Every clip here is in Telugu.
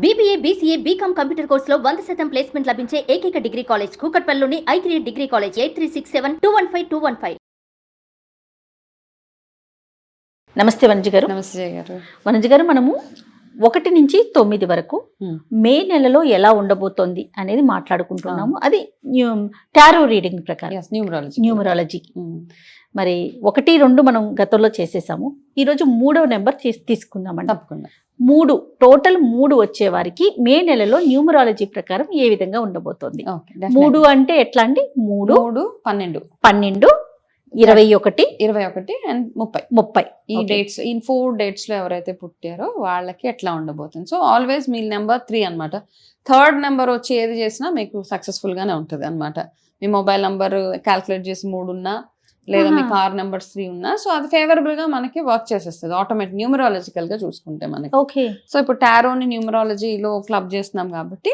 BBA, BCA, BCom కంప్యూటర్ కోర్సులో 100% ప్లేస్మెంట్ లభించే ఏకైక డిగ్రీ కాలేజ్ కూకట్పల్లిలోని i3 డిగ్రీ కాలేజ్ 8367215215. నమస్తే వనజ గారు. నమస్తే జయ గారు. వనజ గారు, మనము 1 నుంచి 9 వరకు మే నెలలో ఎలా ఉండబోతోంది అనేది మాట్లాడుకుంటున్నాము. అది టారో రీడింగ్ ప్రకారం న్యూమరాలజీ. మరి 1, 2 మనం గతంలో చేసేసాము. ఈరోజు 3వ నెంబర్ తీసుకుందామండి. తప్పకుండా. 3 టోటల్ 3 వచ్చే వారికి మే నెలలో న్యూమరాలజీ ప్రకారం ఏ విధంగా ఉండబోతోంది? 3 అంటే ఎట్లా అండి? 3, 12, 12, 21 అండ్ 30 ఈ డేట్స్, ఈ 4 డేట్స్ లో ఎవరైతే పుట్టారో వాళ్ళకి ఎట్లా ఉండబోతుంది. సో ఆల్వేస్ మీ నెంబర్ 3 అనమాట. 3rd నెంబర్ వచ్చి ఏది చేసినా మీకు సక్సెస్ఫుల్ గానే ఉంటుంది అనమాట. మీ మొబైల్ నంబర్ క్యాల్కులేట్ చేసి 3 ఉన్నా, లేదా మీ కార్ నెంబర్స్ 3 ఉన్నా, సో అది ఫేవరబుల్ గా మనకి వర్క్ చేసేస్తుంది ఆటోమేటిక్ న్యూమరాలజికల్ గా చూసుకుంటే మనకి. సో ఇప్పుడు టారోని న్యూమరాలజీలో క్లబ్ చేస్తున్నాం కాబట్టి,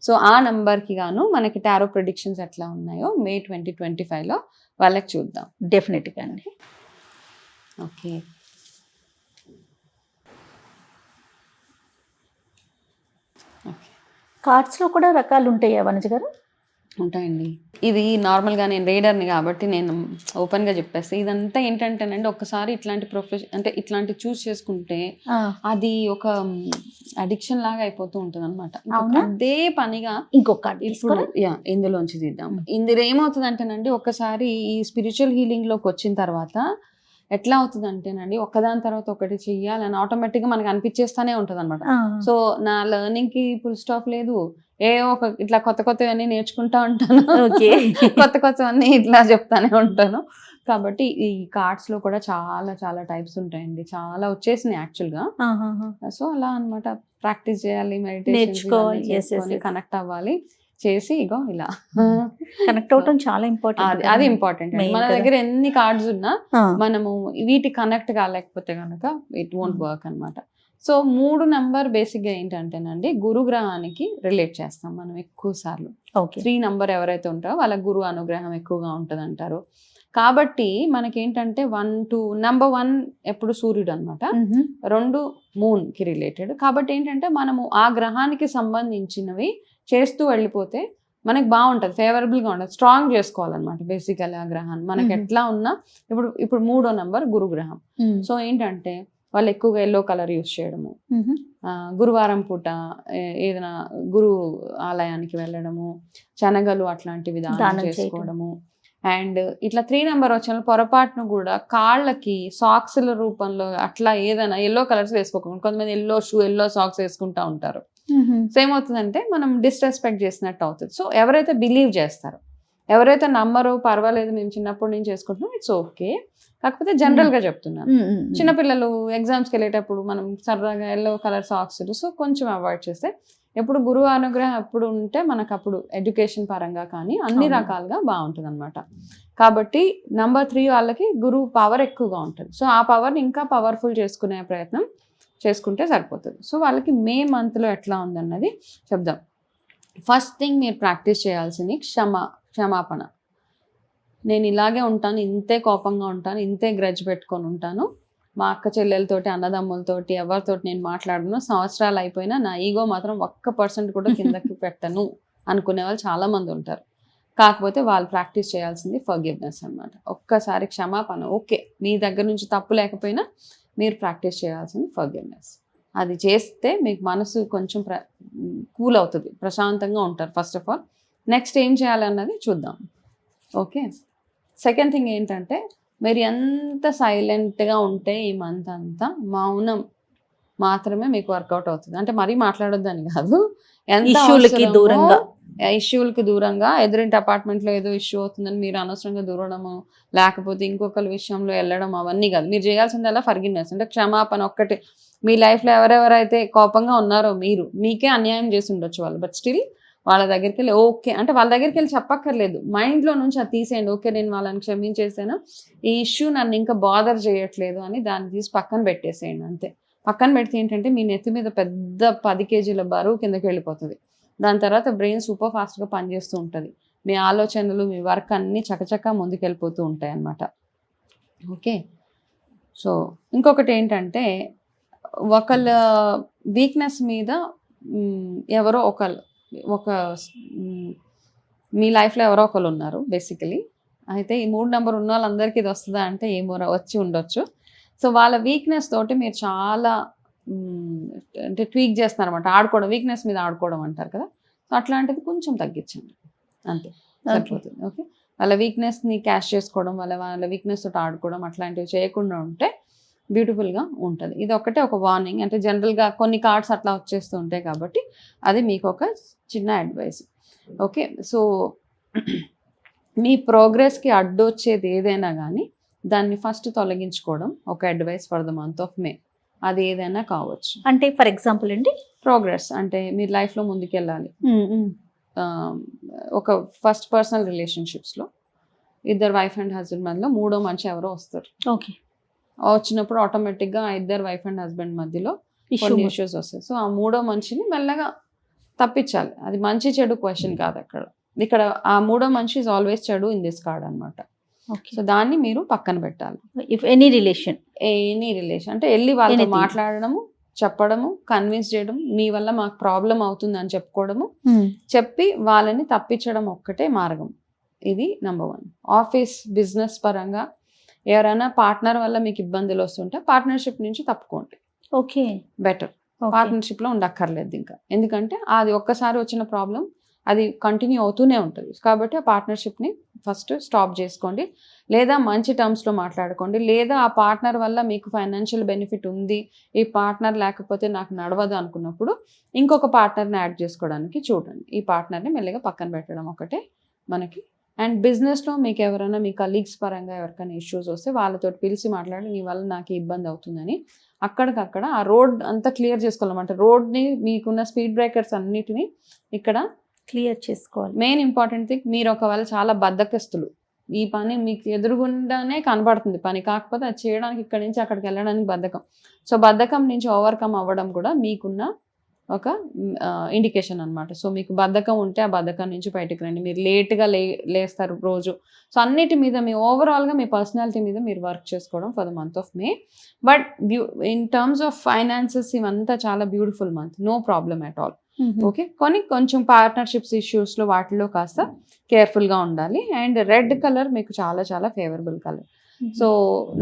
సో ఆ నంబర్ కి గాను మనకి టారో ప్రిడిక్షన్స్ ఎట్లా ఉన్నాయో మే 2025 లో వాళ్ళకి చూద్దాం. డెఫినెట్ గా అండి. ఓకే, కార్డ్స్ లో కూడా రకాలు ఉంటాయా వనజ గారు? ఉంటాయండి. ఇది నార్మల్గా నేను రీడర్ని కాబట్టి నేను ఓపెన్గా చెప్పేస్తాను. ఇదంతా ఏంటంటేనండి, ఒకసారి ఇట్లాంటి అంటే ఇట్లాంటి చూస్ చేసుకుంటే అది ఒక అడిక్షన్ లాగా అయిపోతూ ఉంటుంది అనమాట. అదే పనిగా ఇంకొక ఇప్పుడు ఇందులోంచి తీద్దాం. ఇందులో ఏమవుతుంది అంటేనండి, ఒకసారి ఈ స్పిరిచువల్ హీలింగ్ లోకి వచ్చిన తర్వాత ఎట్లా అవుతుంది అంటేనండి, ఒకదాని తర్వాత ఒకటి చెయ్యాలని ఆటోమేటిక్గా మనకు అనిపించేస్తానే ఉంటుంది అనమాట. సో నా లెర్నింగ్ కి ఫుల్ స్టాప్ లేదు. ఒక ఇట్లా కొత్తవన్నీ నేర్చుకుంటా ఉంటాను, కొత్తవన్నీ ఇట్లా చెప్తానే ఉంటాను. కాబట్టి ఈ కార్డ్స్ లో కూడా చాలా చాలా టైప్స్ ఉంటాయండి. చాలా వచ్చేసినాయి యాక్చువల్ గా. సో అలా అనమాట, ప్రాక్టీస్ చేయాలి, మెడిటేషన్ కనెక్ట్ అవ్వాలి, చేసి ఇగో ఇలా కనెక్ట్ అవటం చాలా ఇంపార్టెంట్. అది ఇంపార్టెంట్. మన దగ్గర ఎన్ని కార్డ్స్ ఉన్నా మనము వీటి కనెక్ట్ కాలేకపోతే కనుక ఇట్ వోంట్ వర్క్ అనమాట. సో 3 నంబర్ బేసిక్ గా ఏంటంటేనండి, గురుగ్రహానికి రిలేట్ చేస్తాం మనం ఎక్కువ సార్లు. 3 నంబర్ ఎవరైతే ఉంటారో వాళ్ళ గురు అనుగ్రహం ఎక్కువగా ఉంటది అంటారు. కాబట్టి మనకేంటంటే 1, 2 నెంబర్ 1 ఎప్పుడు సూర్యుడు అనమాట, 2 మూన్ కి రిలేటెడ్. కాబట్టి ఏంటంటే మనము ఆ గ్రహానికి సంబంధించినవి చేస్తూ వెళ్ళిపోతే మనకి బాగుంటుంది, ఫేవరబుల్ గా ఉంటుంది. స్ట్రాంగ్ చేసుకోవాలన్నమాట బేసికల్ ఆ గ్రహాన్ని. మనకి ఎట్లా ఉన్నా ఇప్పుడు 3వ నంబర్ గురుగ్రహం. సో ఏంటంటే వాళ్ళు ఎక్కువగా ఎల్లో కలర్ యూస్ చేయడము, గురువారం పూట ఏదైనా గురు ఆలయానికి వెళ్ళడము, శనగలు అట్లాంటివి దానం చేసుకోవడము. అండ్ ఇట్లా 3 నెంబర్ వచ్చిన పొరపాటును కూడా కాళ్ళకి సాక్స్ల రూపంలో అట్లా ఏదైనా ఎల్లో కలర్స్ వేసుకోకుండా, కొంతమంది ఎల్లో షూ, ఎల్లో సాక్స్ వేసుకుంటా ఉంటారు. సో ఏమవుతుందంటే మనం డిస్రెస్పెక్ట్ చేసినట్టు అవుతుంది. సో ఎవరైతే బిలీవ్ చేస్తారో, ఎవరైతే నమ్మరో, పర్వాలేదు మేము చిన్నప్పటి నుంచి చేసుకుంటున్నాం, ఇట్స్ ఓకే. కాకపోతే జనరల్ గా చెప్తున్నాను, చిన్నపిల్లలు ఎగ్జామ్స్కి వెళ్ళేటప్పుడు మనం సరదాగా ఎల్లో కలర్ సాక్స్, సో కొంచెం అవాయిడ్ చేస్తే, ఎప్పుడు గురువు అనుగ్రహం ఎప్పుడు ఉంటే మనకు అప్పుడు ఎడ్యుకేషన్ పరంగా కానీ అన్ని రకాలుగా బాగుంటుంది అనమాట. కాబట్టి నెంబర్ 3 వాళ్ళకి గురువు పవర్ ఎక్కువగా ఉంటుంది. సో ఆ పవర్ని ఇంకా పవర్ఫుల్ చేసుకునే ప్రయత్నం చేసుకుంటే సరిపోతుంది. సో వాళ్ళకి మే మంత్లో ఎట్లా ఉందన్నది చెప్దాం. ఫస్ట్ థింగ్ మీరు ప్రాక్టీస్ చేయాల్సింది క్షమాపణ. నేను ఇలాగే ఉంటాను, ఇంతే కోపంగా ఉంటాను, ఇంతే గ్రడ్జ్ పెట్టుకొని ఉంటాను, మా అక్క చెల్లెలతోటి, అన్నదమ్ములతోటి, ఎవరితోటి నేను మాట్లాడను, సంవత్సరాలు అయిపోయినా నా ఈగో మాత్రం 1% కూడా కిందకి పెట్టను అనుకునే వాళ్ళు చాలా మంది ఉంటారు. కాకపోతే వాళ్ళు ప్రాక్టీస్ చేయాల్సింది ఫర్గివ్నెస్ అనమాట. ఒక్కసారి క్షమాపణ. ఓకే, మీ దగ్గర నుంచి తప్పు లేకపోయినా మీరు ప్రాక్టీస్ చేయాల్సింది ఫర్గివ్నెస్. అది చేస్తే మీకు మనసు కొంచెం కూల్ అవుతుంది, ప్రశాంతంగా ఉంటారు ఫస్ట్ ఆఫ్ ఆల్. నెక్స్ట్ ఏం చేయాలన్నది చూద్దాం. ఓకే, సెకండ్ థింగ్ ఏంటంటే, మీరు ఎంత సైలెంట్గా ఉంటే ఈ మంత్ అంతా మౌనం మాత్రమే మీకు వర్కౌట్ అవుతుంది. అంటే మరీ మాట్లాడొద్దని కాదు, ఎంత ఇష్యూలకి దూరంగా, ఎదురింటి అపార్ట్మెంట్లో ఏదో ఇష్యూ అవుతుందని మీరు అనవసరంగా దూరడము, లేకపోతే ఇంకొకరి విషయంలో వెళ్ళడం, అవన్నీ కాదు. మీరు చేయాల్సిందల్లా ఫర్గివ్నెస్, అంటే క్షమాపణ ఒక్కటి. మీ లైఫ్లో ఎవరెవరైతే కోపంగా ఉన్నారో, మీకే అన్యాయం చేసి ఉండొచ్చు వాళ్ళు, బట్ స్టిల్ వాళ్ళ దగ్గరికి వెళ్ళి ఓకే అంటే, వాళ్ళ దగ్గరికి వెళ్ళి చెప్పక్కర్లేదు, మైండ్లో నుంచి అది తీసేయండి. ఓకే, నేను వాళ్ళని క్షమించేసాను, ఈ ఇష్యూ నన్ను ఇంకా బాదర్ చేయట్లేదు అని దాన్ని తీసి పక్కన పెట్టేసేయండి అంతే. పక్కన పెడితే ఏంటంటే మీ నెత్తి మీద పెద్ద 10 కేజీల బరువు కిందకి వెళ్ళిపోతుంది. దాని తర్వాత బ్రెయిన్ సూపర్ ఫాస్ట్గా పనిచేస్తూ ఉంటుంది. మీ ఆలోచనలు, మీ వర్క్ అన్నీ చకచకా ముందుకెళ్ళిపోతూ ఉంటాయి అన్నమాట. ఓకే, సో ఇంకొకటి ఏంటంటే, ఒకళ్ళ వీక్నెస్ మీద ఎవరో ఒక మీ లైఫ్లో ఎవరో ఒకరు ఉన్నారు బేసికలీ. అయితే ఈ 3 నెంబర్ ఉన్న వాళ్ళందరికీ ఇది వస్తుందా అంటే ఏమో వచ్చి ఉండొచ్చు. సో వాళ్ళ వీక్నెస్ తోటి మీరు చాలా అంటే ట్వీక్ చేస్తున్నారన్నమాట, ఆడుకోవడం, వీక్నెస్ మీద ఆడుకోవడం అంటారు కదా. సో అట్లాంటిది కొంచెం తగ్గించండి అంతే, సరిపోతుంది. ఓకే, వాళ్ళ వీక్నెస్ని క్యాష్ చేసుకోవడం, వాళ్ళ వీక్నెస్ తోటి ఆడుకోవడం అట్లాంటివి చేయకుండా ఉంటే బ్యూటిఫుల్గా ఉంటుంది. ఇది ఒకటే ఒక వార్నింగ్, అంటే జనరల్గా కొన్ని కార్డ్స్ అట్లా వచ్చేస్తూ ఉంటాయి కాబట్టి అది మీకు ఒక చిన్న అడ్వైస్. ఓకే, సో మీ ప్రోగ్రెస్కి అడ్డొచ్చేది ఏదైనా కానీ దాన్ని ఫస్ట్ తొలగించుకోవడం ఒక advice for the month of మే. అది ఏదైనా కావచ్చు. అంటే ఫర్ ఎగ్జాంపుల్ అండి, ప్రోగ్రెస్ అంటే మీరు లైఫ్లో ముందుకెళ్ళాలి. ఒక ఫస్ట్ పర్సనల్ రిలేషన్షిప్స్లో ఇద్దరు వైఫ్ అండ్ హస్బెండ్ మధ్యలో మూడో మనిషి ఎవరో వస్తారు. ఓకే, వచ్చినప్పుడు ఆటోమేటిక్గా ఆ ఇద్దరు వైఫ్ అండ్ హస్బెండ్ మధ్యలో కొన్ని ఇష్యూస్ వస్తాయి. సో ఆ మూడో మనిషిని మెల్లగా తప్పించాలి. అది మంచి చెడు క్వశ్చన్ కాదు ఇక్కడ ఆ మూడో మనిషి ఈజ్ ఆల్వేస్ చెడు ఇన్ దిస్ కార్డ్ అనమాట. సో దాన్ని మీరు పక్కన పెట్టాలి. ఇఫ్ ఎనీ రిలేషన్ అంటే వెళ్ళి వాళ్ళతో మాట్లాడడము, చెప్పడము, కన్విన్స్ చేయడం, మీ వల్ల మాకు ప్రాబ్లం అవుతుంది అని చెప్పుకోవడము, చెప్పి వాళ్ళని తప్పించడం ఒక్కటే మార్గం. ఇది నెంబర్ 1. ఆఫీస్ బిజినెస్ పరంగా ఎవరైనా పార్ట్నర్ వల్ల మీకు ఇబ్బందులు వస్తుంటే పార్ట్నర్షిప్ నుంచి తప్పుకోండి. Okay, better. పార్ట్నర్షిప్లో ఉండక్కర్లేదు ఇంకా, ఎందుకంటే అది ఒక్కసారి వచ్చిన ప్రాబ్లం అది కంటిన్యూ అవుతూనే ఉంటుంది. కాబట్టి ఆ పార్ట్నర్షిప్ని ఫస్ట్ స్టాప్ చేసుకోండి, లేదా మంచి టర్మ్స్లో మాట్లాడుకోండి, లేదా ఆ పార్ట్నర్ వల్ల మీకు ఫైనాన్షియల్ బెనిఫిట్ ఉంది, ఈ పార్ట్నర్ లేకపోతే నాకు నడవదు అనుకున్నప్పుడు ఇంకొక పార్ట్నర్ని యాడ్ చేసుకోవడానికి చూడండి. ఈ పార్ట్నర్ని మెల్లగా పక్కన పెట్టడం ఒకటే మనకి. అండ్ బిజినెస్లో మీకు ఎవరైనా మీ కలీగ్స్ పరంగా ఎవరికైనా ఇష్యూస్ వస్తే వాళ్ళతో పిలిచి మాట్లాడి నీ వల్ల నాకు ఇబ్బంది అవుతుందని అక్కడికక్కడ ఆ రోడ్ అంతా క్లియర్ చేసుకోవాలన్నమాట. రోడ్ని మీకున్న స్పీడ్ బ్రేకర్స్ అన్నిటినీ ఇక్కడ క్లియర్ చేసుకోవాలి. మెయిన్ ఇంపార్టెంట్ థింగ్, మీరు ఒకవేళ చాలా బద్ధకస్తులు, ఈ పని మీకు ఎదురుగుండానే కనబడుతుంది పని, కాకపోతే అది చేయడానికి ఇక్కడి నుంచి అక్కడికి వెళ్ళడానికి బద్ధకం. సో బద్ధకం నుంచి ఓవర్కమ్ అవ్వడం కూడా మీకున్న ఒక ఇండికేషన్ అనమాట. సో మీకు బద్ధకం ఉంటే ఆ బద్ధకం నుంచి బయటకు రండి. మీరు లేట్గా లేస్తారు రోజు. సో అన్నిటి మీద మీ ఓవరాల్గా మీ పర్సనాలిటీ మీద మీరు వర్క్ చేసుకోవడం for the month of May. But in terms of finances ఇవంతా చాలా beautiful month, no problem at all. Okay, కొంచెం పార్ట్నర్షిప్స్ ఇష్యూస్లో వాటిలో కాస్త కేర్ఫుల్గా ఉండాలి. అండ్ రెడ్ కలర్ మీకు చాలా చాలా ఫేవరబుల్ కలర్. సో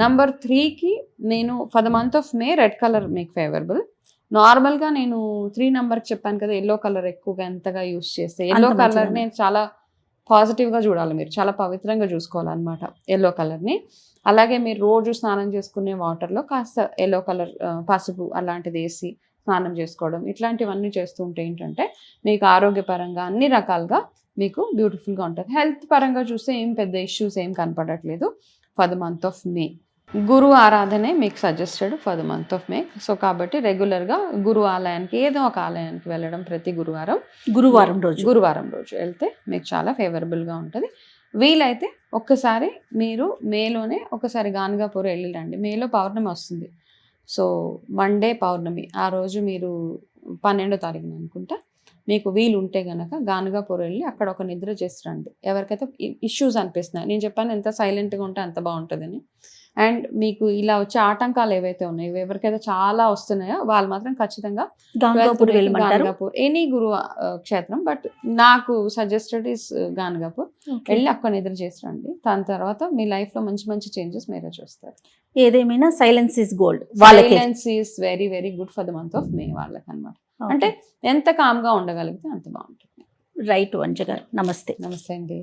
నెంబర్ 3కి నేను for the month of May red colour మీకు ఫేవరబుల్. నార్మల్గా నేను 3 నెంబర్కి చెప్పాను కదా, ఎల్లో కలర్ ఎక్కువగా ఎంతగా యూస్ చేస్తే, ఎల్లో కలర్ని చాలా పాజిటివ్గా చూడాలి, మీరు చాలా పవిత్రంగా చూసుకోవాలన్నమాట ఎల్లో కలర్ని. అలాగే మీరు రోజు స్నానం చేసుకునే వాటర్లో కాస్త ఎల్లో కలర్ పసుపు అలాంటిది వేసి స్నానం చేసుకోవడం, ఇట్లాంటివన్నీ చేస్తూ ఉంటే ఏంటంటే మీకు ఆరోగ్యపరంగా అన్ని రకాలుగా మీకు బ్యూటిఫుల్గా ఉంటుంది. హెల్త్ పరంగా చూస్తే ఏం పెద్ద ఇష్యూస్ ఏం కనపడట్లేదు for the month of May. గురు ఆరాధనే మీకు suggested for the month of May. So కాబట్టి రెగ్యులర్గా గురు ఆలయానికి, ఏదో ఒక ఆలయానికి వెళ్ళడం ప్రతి గురువారం రోజు వెళ్తే మీకు చాలా ఫేవరబుల్గా ఉంటుంది. వీలైతే ఒక్కసారి మీరు మేలోనే ఒకసారి గాన్గాపూర్ వెళ్ళిరండి. మేలో పౌర్ణమి వస్తుంది. సో మండే పౌర్ణమి, ఆ రోజు మీరు 12వ తారీఖున అనుకుంటా, మీకు వీలు ఉంటే కనుక గాన్గాపూర్ వెళ్ళి అక్కడ ఒక నిద్ర చేసి రండి. ఎవరికైతే ఇష్యూస్ అనిపిస్తున్నాయి, నేను చెప్పాను ఎంత సైలెంట్గా ఉంటే అంత బాగుంటుందని. అండ్ మీకు ఇలా వచ్చే ఆటంకాలు ఏవైతే ఉన్నాయో, ఎవరికైతే చాలా వస్తున్నాయో వాళ్ళు మాత్రం ఖచ్చితంగా గాన్గాపూర్ ఎనీ గురు క్షేత్రం, బట్ నాకు సజెస్టెడ్ ఇస్ గాన్గాపూర్ వెళ్ళి అక్కడ నిద్ర చేసి రండి. దాని తర్వాత మీ లైఫ్లో మంచి మంచి చేంజెస్ మీరే చూస్తారు. ఏదేమైనా silence is gold. Silence is very very good for the month of మే వాళ్ళకి అనమాట. అంటే ఎంత కామ్గా ఉండగలిగితే అంత బాగుంటుంది. రైట్ వంజ గారు, నమస్తే. నమస్తే అండి.